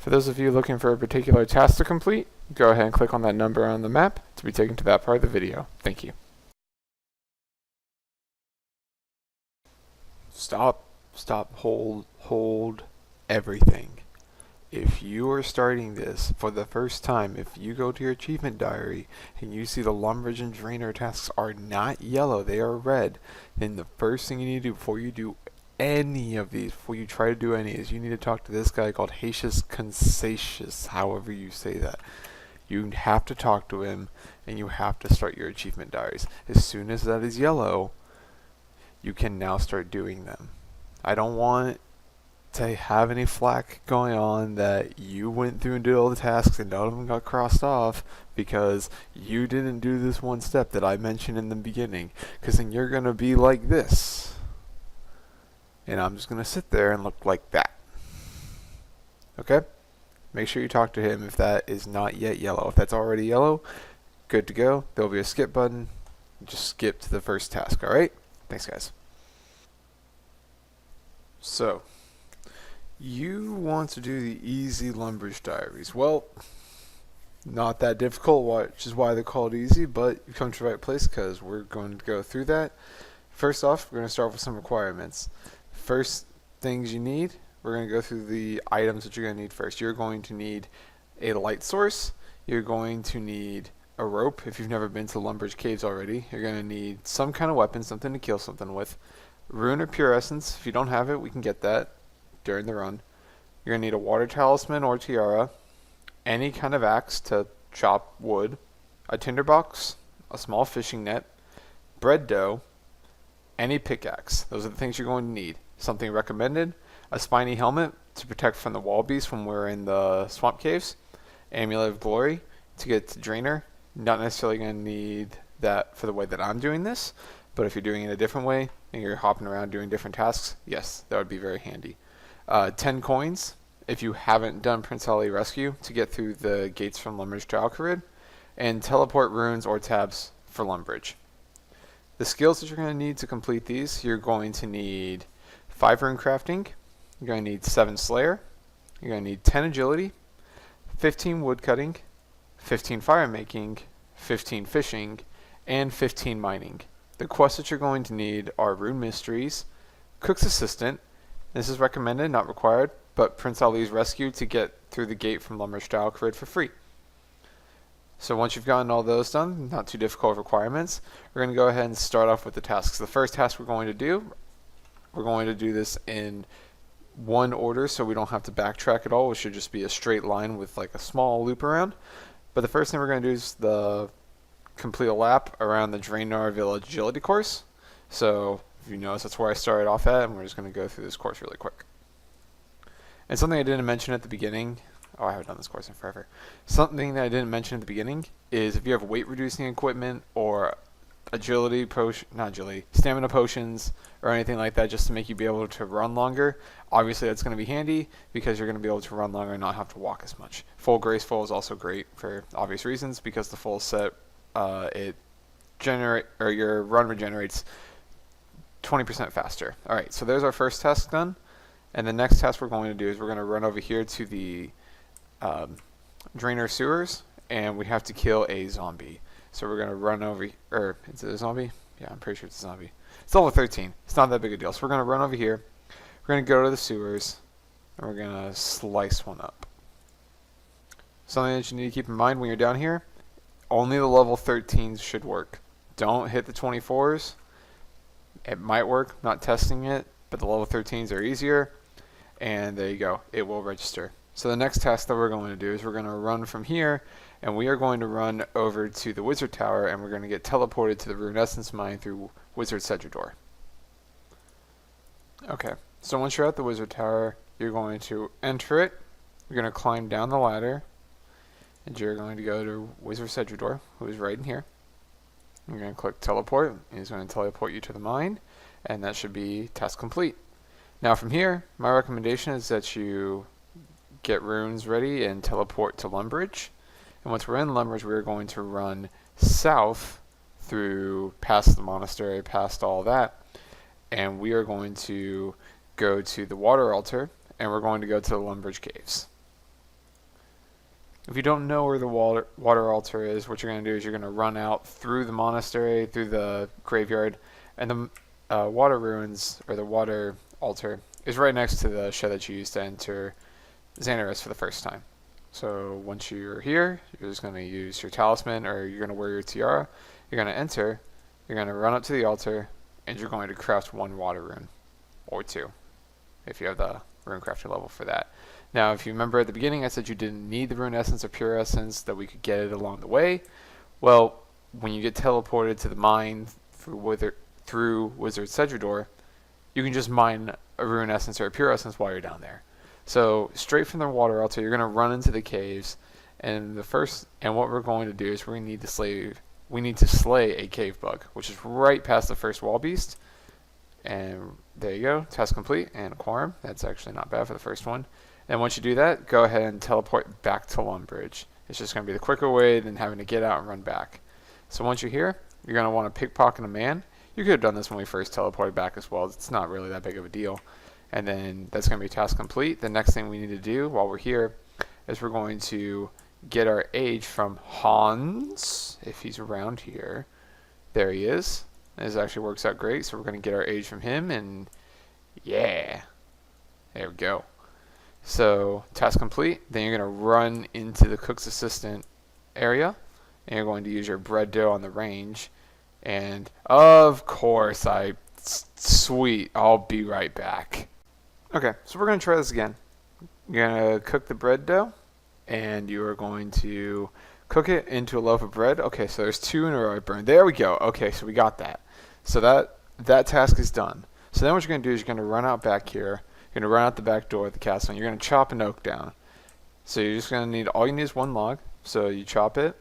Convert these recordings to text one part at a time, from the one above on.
For those of you looking for a particular task to complete, go ahead and click on that number on the map to be taken to that part of the video. Thank you. Stop, hold everything. If you are starting this for the first time, if you go to your achievement diary and you see the Lumbridge and Drainer tasks are not yellow, they are red, then the first thing you need to do before you do any of these, before you try to do any, is you need to talk to this guy called Hacius Consacius, however you say that. You have to talk to him and you have to start your achievement diaries. As soon as that is yellow, you can now start doing them. I don't want to have any flack going on that you went through and did all the tasks and none of them got crossed off because you didn't do this one step that I mentioned in the beginning, because then you're going to be like this. And I'm just going to sit there and look like that. Okay? Make sure you talk to him if that is not yet yellow. If that's already yellow, good to go. There'll be a skip button. Just skip to the first task, alright? Thanks, guys. So, you want to do the easy Lumbridge diaries. Well, not that difficult, which is why they're called easy, but you come to the right place because we're going to go through that. First off, we're going to start with some requirements. First things you need, we're going to go through the items that you're going to need first. You're going to need a light source. You're going to need a rope if you've never been to Lumbridge caves already. You're going to need some kind of weapon, something to kill something with. Rune or pure essence. If you don't have it, we can get that during the run. You're going to need a water talisman or tiara, any kind of axe to chop wood, a tinderbox, a small fishing net, bread dough, any pickaxe. Those are the things you're going to need. Something recommended, a spiny helmet to protect from the wall beasts when we're in the swamp caves, amulet of glory to get to Drainer. Not necessarily going to need that for the way that I'm doing this, but if you're doing it a different way and you're hopping around doing different tasks, yes, that would be very handy. 10 coins if you haven't done Prince Ali Rescue to get through the gates from Lumbridge to Elkridge, and teleport runes or tabs for Lumbridge. The skills that you're going to need to complete these, you're going to need 5 rune crafting, you're going to need 7 slayer, you're going to need 10 agility, 15 wood cutting, 15 fire making, 15 fishing, and 15 mining. The quests that you're going to need are Rune Mysteries, Cook's Assistant, this is recommended, not required, but Prince Ali's Rescue to get through the gate from Lumbridge to Elkridge for free. So once you've gotten all those done, not too difficult requirements, we're going to go ahead and start off with the tasks. The first task we're going to do this in one order so we don't have to backtrack at all. It should just be a straight line with like a small loop around. But the first thing we're going to do is complete a lap around the Draenor Village Agility course. So if you notice, that's where I started off at, and we're just going to go through this course really quick. And something I didn't mention at the beginning, I haven't done this course in forever. Something that I didn't mention at the beginning is if you have weight reducing equipment or stamina potions or anything like that just to make you be able to run longer, obviously that's going to be handy because you're going to be able to run longer and not have to walk as much. Full Graceful is also great for obvious reasons because the full set, your run regenerates 20% faster. Alright, so there's our first task done. And the next task we're going to do is we're going to run over here to the Drainer sewers, and we have to kill a zombie. So we're going to run over, is it a zombie? Yeah, I'm pretty sure it's a zombie. It's level 13. It's not that big a deal. So we're going to run over here. We're going to go to the sewers, and we're going to slice one up. Something that you need to keep in mind when you're down here, only the level 13s should work. Don't hit the 24s. It might work, not testing it, but the level 13s are easier. And there you go, it will register. So the next task that we're going to do is we're going to run from here, and we are going to run over to the Wizard Tower, and we're going to get teleported to the Rune Essence Mine through Wizard Sedgedoor. Okay, so once you're at the Wizard Tower, you're going to enter it, you're going to climb down the ladder, and you're going to go to Wizard Sedgedoor, who is right in here. You're going to click teleport, and he's going to teleport you to the mine, and that should be task complete. Now from here, my recommendation is that you get runes ready and teleport to Lumbridge. And once we're in Lumbridge, we're going to run south through past the monastery, past all that, and we are going to go to the water altar, and we're going to go to the Lumbridge caves. If you don't know where the water altar is, what you're going to do is you're going to run out through the monastery, through the graveyard, and the water ruins, or the water altar, is right next to the shed that you used to enter Xanaris for the first time. So once you're here, you're just going to use your talisman, or you're going to wear your tiara. You're going to enter, you're going to run up to the altar, and you're going to craft 1 water rune, or 2, if you have the rune crafting level for that. Now, if you remember at the beginning, I said you didn't need the rune essence or pure essence, that we could get it along the way. Well, when you get teleported to the mine through Wizard Sedrador, you can just mine a rune essence or a pure essence while you're down there. So straight from the water altar, you're going to run into the caves, and what we're going to do is we need to slay a cave bug, which is right past the first wall beast. And there you go, task complete, and a quorum. That's actually not bad for the first one. And once you do that, go ahead and teleport back to Lumbridge. It's just going to be the quicker way than having to get out and run back. So once you're here, you're going to want to pickpocket a man. You could have done this when we first teleported back as well. It's not really that big of a deal. And then that's going to be task complete. The next thing we need to do while we're here is we're going to get our age from Hans, if he's around here. There he is. This actually works out great. So we're going to get our age from him, and yeah, there we go. So task complete. Then you're going to run into the cook's assistant area, and you're going to use your bread dough on the range. And of course, sweet, I'll be right back. Okay, so we're going to try this again. You're going to cook the bread dough, and you are going to cook it into a loaf of bread. Okay, so there's 2 in a row I burned. There we go. Okay, so we got that. So that task is done. So then what you're going to do is you're going to run out back here. You're going to run out the back door of the castle, and you're going to chop an oak down. So you're just going to need, all you need is 1 log. So you chop it,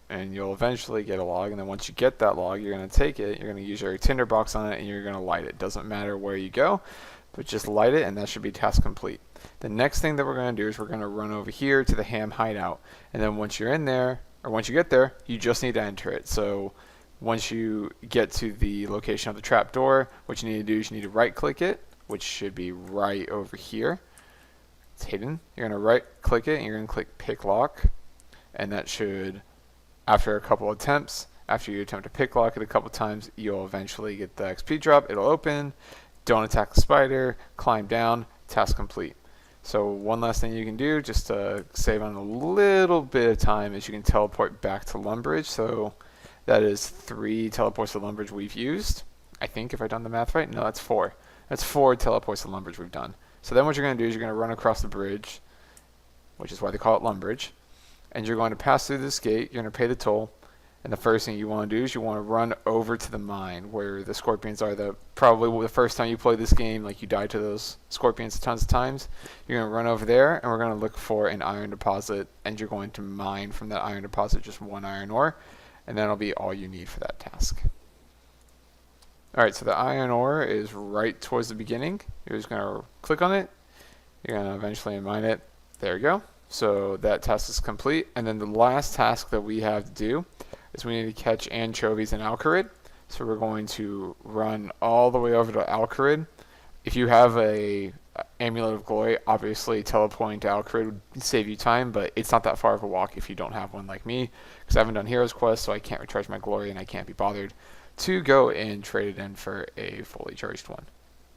and you'll eventually get a log. And then once you get that log, you're going to take it, you're going to use your tinderbox on it, and you're going to light it. Doesn't matter where you go, but just light it, and that should be task complete. The next thing that we're going to do is we're going to run over here to the ham hideout. And then once you're in there, or once you get there, you just need to enter it. So once you get to the location of the trap door, what you need to do is you need to right click it, which should be right over here. It's hidden. You're going to right click it, and you're going to click pick lock. And that should, after a couple attempts, after you attempt to pick lock it a couple times, you'll eventually get the XP drop. It'll open. Don't attack the spider. Climb down. Task complete. So one last thing you can do, just to save on a little bit of time, is you can teleport back to Lumbridge. So that is 3 teleports to Lumbridge we've used. I think, if I've done the math right. No, that's 4. That's 4 teleports to Lumbridge we've done. So then what you're going to do is you're going to run across the bridge, which is why they call it Lumbridge. And you're going to pass through this gate. You're going to pay the toll. And the first thing you want to do is you want to run over to the mine where the scorpions are. Probably the first time you play this game, like, you die to those scorpions tons of times. You're going to run over there, and we're going to look for an iron deposit, and you're going to mine from that iron deposit just 1 iron ore, and that'll be all you need for that task. Alright, so the iron ore is right towards the beginning. You're just going to click on it. You're going to eventually mine it. There you go. So that task is complete. And then the last task that we have to do is we need to catch anchovies in Elkridge. So we're going to run all the way over to Elkridge. If you have a Amulet of Glory, obviously teleporting to Elkridge would save you time, but it's not that far of a walk if you don't have one like me, because I haven't done Hero's Quest, so I can't recharge my glory, and I can't be bothered to go and trade it in for a fully charged one.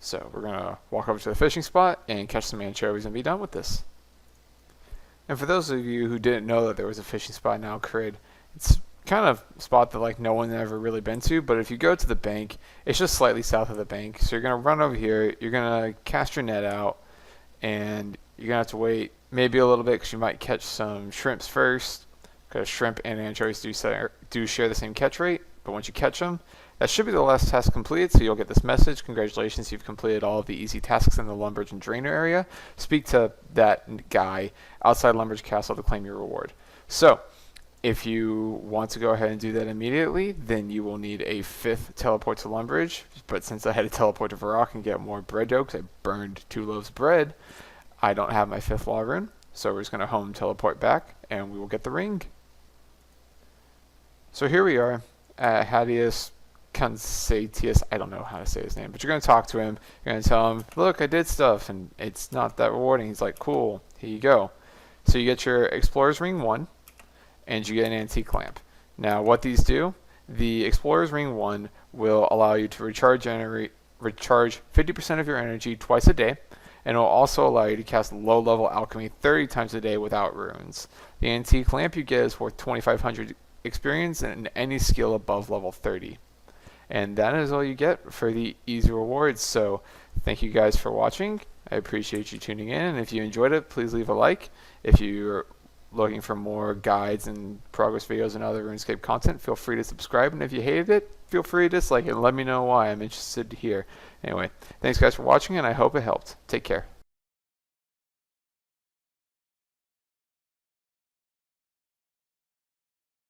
So we're going to walk over to the fishing spot and catch some anchovies and be done with this. And for those of you who didn't know that there was a fishing spot in Elkridge, it's kind of a spot that, like, no one ever really been to, but if you go to the bank, it's just slightly south of the bank. So you're going to run over here, you're going to cast your net out, and you're going to have to wait maybe a little bit because you might catch some shrimps first, because shrimp and anchovies do share the same catch rate. But once you catch them, that should be the last task completed, so you'll get this message: congratulations, you've completed all of the easy tasks in the Lumbridge and Drainer area. Speak to that guy outside Lumbridge Castle to claim your reward. So if you want to go ahead and do that immediately, then you will need a 5th teleport to Lumbridge. But since I had to teleport to Varrock and get more bread dough because I burned 2 loaves of bread, I don't have my 5th law rune. So we're just going to home teleport back, and we will get the ring. So here we are at Hadius Consatius. I don't know how to say his name, but you're going to talk to him. You're going to tell him, look, I did stuff, and it's not that rewarding. He's like, cool, here you go. So you get your Explorer's Ring 1, and you get an antique lamp. Now what these do, the Explorer's Ring 1 will allow you to recharge 50% of your energy twice a day, and it will also allow you to cast low-level alchemy 30 times a day without runes. The antique lamp you get is worth 2,500 experience and any skill above level 30. And that is all you get for the easy rewards. So thank you guys for watching. I appreciate you tuning in, and if you enjoyed it, please leave a like. If you're looking for more guides and progress videos and other RuneScape content, feel free to subscribe, and if you hated it, feel free to dislike it and let me know why. I'm interested to hear. Anyway, thanks guys for watching, and I hope it helped. Take care.